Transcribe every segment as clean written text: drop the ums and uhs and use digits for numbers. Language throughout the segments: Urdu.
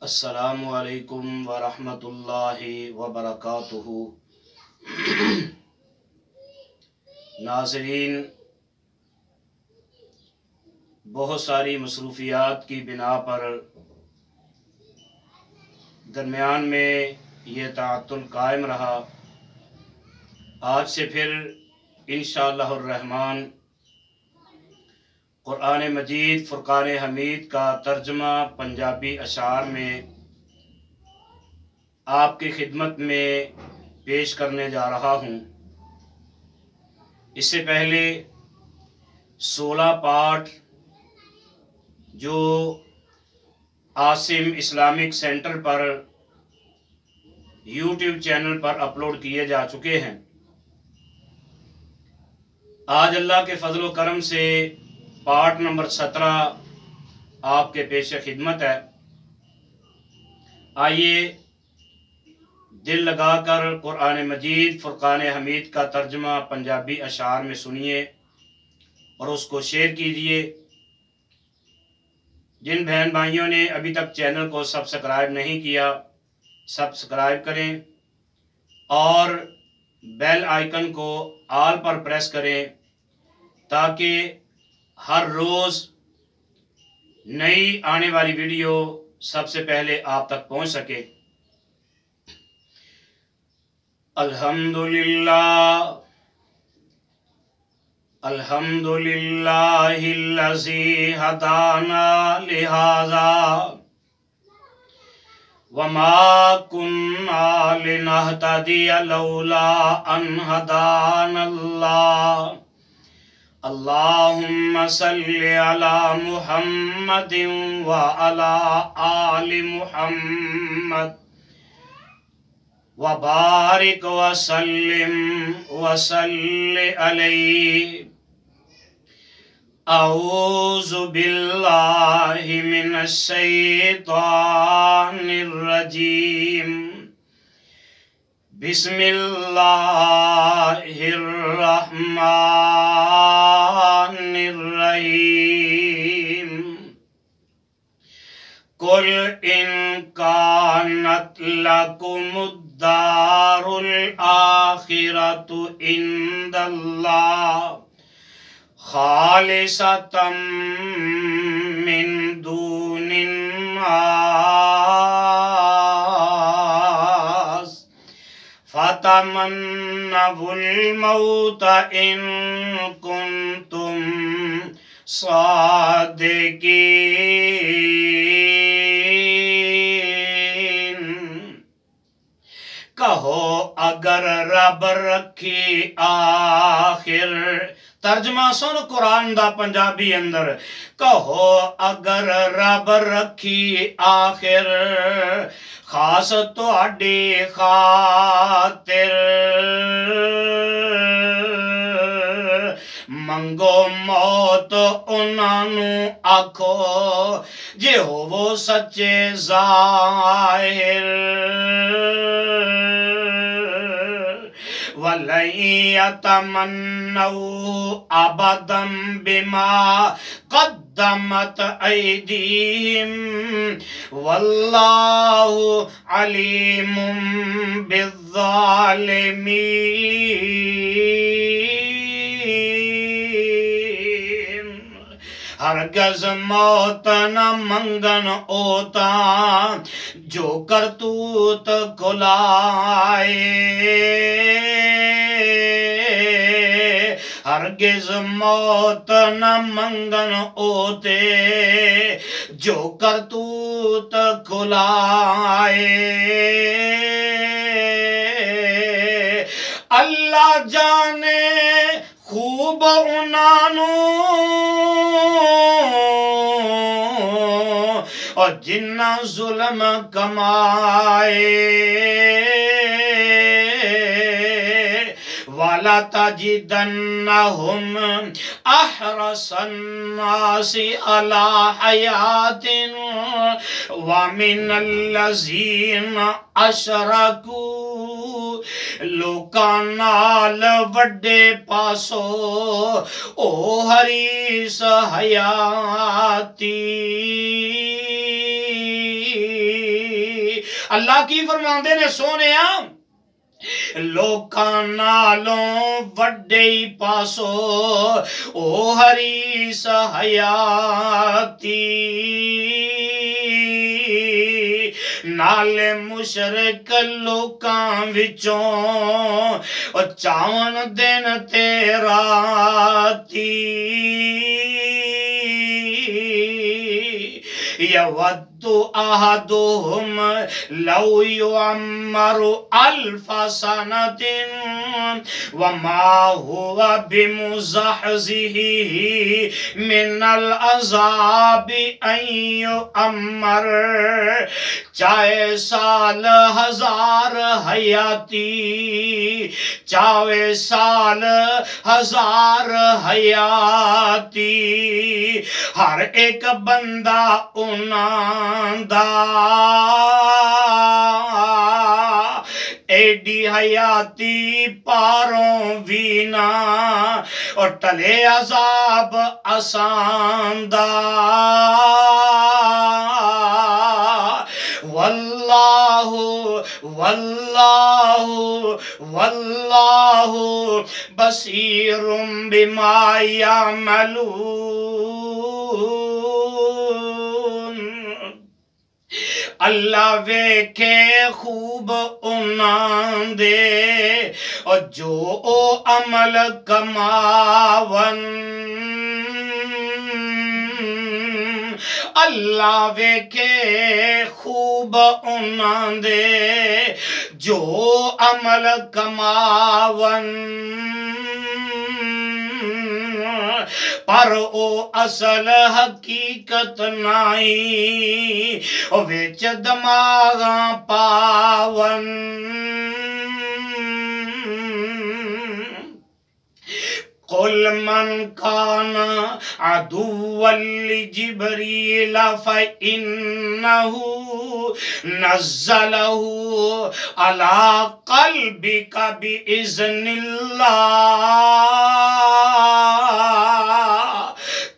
السلام علیکم ورحمۃ اللہ وبرکاتہ۔ ناظرین، بہت ساری مصروفیات کی بنا پر درمیان میں یہ تعطل قائم رہا۔ آج سے پھر انشاءاللہ الرحمن قرآن مجید فرقان حمید کا ترجمہ پنجابی اشعار میں آپ کی خدمت میں پیش کرنے جا رہا ہوں۔ اس سے پہلے 16 پارٹ جو عاصم اسلامک سینٹر پر یوٹیوب چینل پر اپلوڈ کیے جا چکے ہیں۔ آج اللہ کے فضل و کرم سے پارٹ نمبر 17 آپ کے پیش خدمت ہے۔ آئیے دل لگا کر قرآن مجید فرقان حمید کا ترجمہ پنجابی اشعار میں سنیے اور اس کو شیئر کیجیے۔ جن بہن بھائیوں نے ابھی تک چینل کو سبسکرائب نہیں کیا، سبسکرائب کریں اور بیل آئیکن کو آل پر پریس کریں تاکہ ہر روز نئی آنے والی ویڈیو سب سے پہلے آپ تک پہنچ سکے۔ الحمدللہ الذی ہدانا لہذا وما كنا لنهتدي لولا ان هدانا الله اللهم صل على محمد وعلى آل محمد وبارك وسلم عليه۔ اعوذ باللہ من الشیطان الرجیم، بسم اللہ الرحمن الرحیم۔ قل ان كانت لكم الدار الآخرة عند الله خالصة من دون الناس فتمنوا الموت إن كنتم صادقین۔ کہو اگر رب رکھی آخر، ترجمہ سن قرآن دا پنجابی اندر، کہو اگر رب رکھی آخر خاص تہاڈی خاطر، منگو موت انہاں نوں آکھو جے ہوو سچے ظاہر، وَلَن يَتَمَنَّوْهُ أَبَدًا بِمَا قَدَّمَتْ أَيْدِيهِمْ وَاللَّهُ عَلِيمٌ بِالظَّالِمِينَ۔ ہرگز موت نہ منگن اوتا جو کرتوت کھلائے، ہرگز موت نہ منگن اوتے جو کرتوت کھلائے۔ اللہ جانے خوب انہاں نوں اور جنہ ظلم کمائے، وَلَتَجِدَنَّهُمْ أَحْرَصَ النَّاسِ عَلَى حَيَاةٍ وَمِنَ الَّذِينَ أَشْرَكُوا، لوکاں نال وڈے پاسو او حریص حیاتی۔ اللہ کی فرماندے نے سونے لوکاں نالوں وڈے پاسو او حریص حیاتی نال مشرک لوکاں وچوں او چاون دن تے راتی یود أحدهم لو يعمر ألف سنة وما هو بمزحزحه من العذاب أن يعمر چاہے سال ہزار حیاتی چاہے سال ہزار حیاتی ہر ایک بندہ انہاں دا ایڈی حیاتی پاروں وینا اور ٹلے عذاب آسان دا واللہ واللہ واللہ بصیر بما یعملون اللہ ویکھے خوب انہاں دے اور جو او عمل کماون اللہ ویکھے خوب انہاں دے جو عمل کماون پر او اصل حقیقت نائی او ویچ دماغاں پاون قل من كان عدوا لجبريل فإنه نزله على قلبك بإذن الله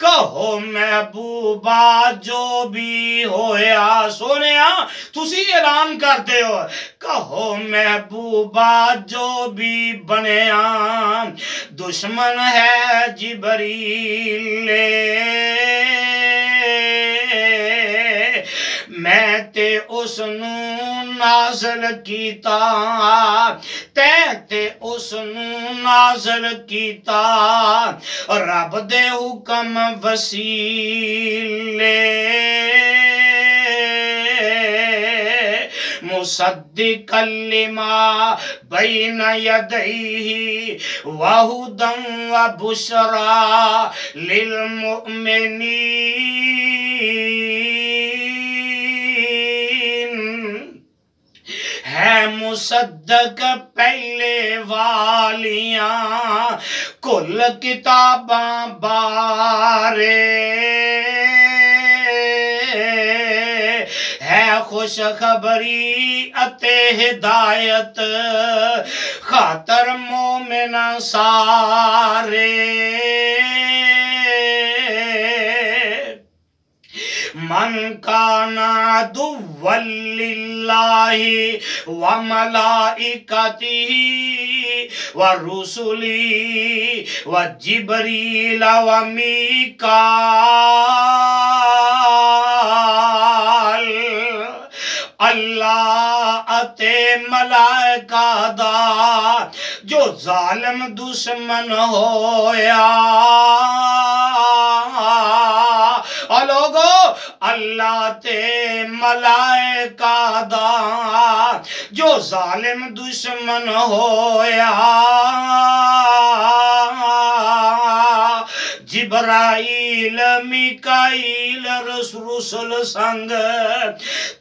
کہو محبوبہ جو بھی ہویا سونیا تسی اعلان کرتے ہو کہو محبوبہ جو بھی بنیا دشمن ہے جبریل میں تے اس نو نازل کیتا تے اس نو نازل کیتا رب دے حکم وسیلے مصدقا لما بین یدیہ وہدی وبشرا للمؤمنین ہے مصدق پہلے والیاں کل کتاباں بارے ہے خوش خبری اتے ہدایت خاطر مومن سارے من کان عدوا للہ وملائکتہ ورسلہ وجبریل ومیکائیل اللہ اتے ملائکہ دا جو ظالم دشمن ہویا لوگو اللہ تے ملائکہ دا جو ظالم دشمن ہویا جبرائیل میکائیل رسول سنگ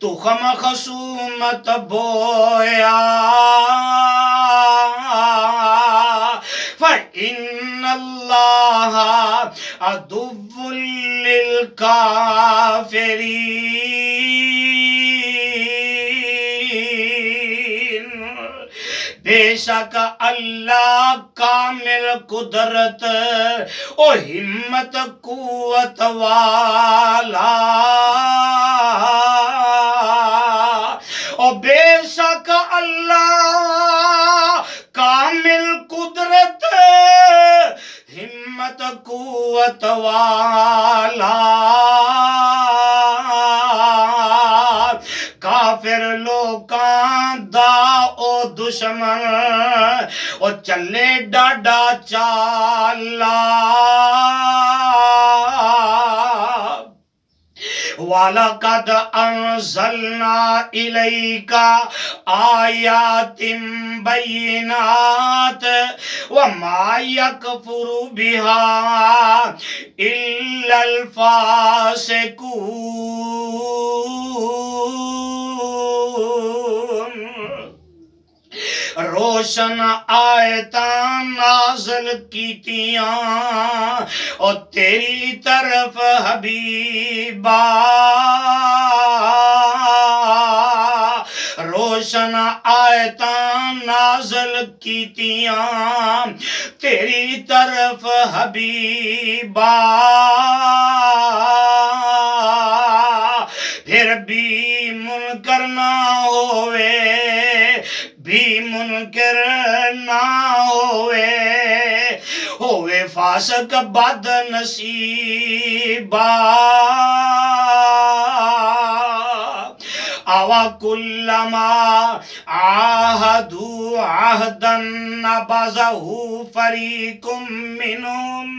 تخم خصومت بویا فَإِنَّ اللَّهَ عَدُوٌّ لِلْكَافِرِينَ بے شک اللہ کامل قدرت او ہمت قوت والا او بے شک اللہ کامل قدرت ہمت قوت والا، کافر لوکاں دا او دشمن او چلے ڈاڈا چالا، وَلَقَدْ أَنزَلْنَا إِلَيْكَ آيَاتٍ بَيِّنَاتٍ وَمَا يَكْفُرُ بِهَا إِلَّا الْفَاسِقُونَ۔ روشن آیتاں نازل کیتیاں اور تیری طرف حبیبا، روشن آیتاں نازل کیتیاں تیری طرف حبیبا، پھر بھی منکر نہ ہوئے، بھی منکر نہ ہوئے فاسق بد نصیبا، اَوَ كُلَّمَا عَاهَدُوا عَهْدًا نَبَذَهُ فَرِيقٌ مِّنْهُمْ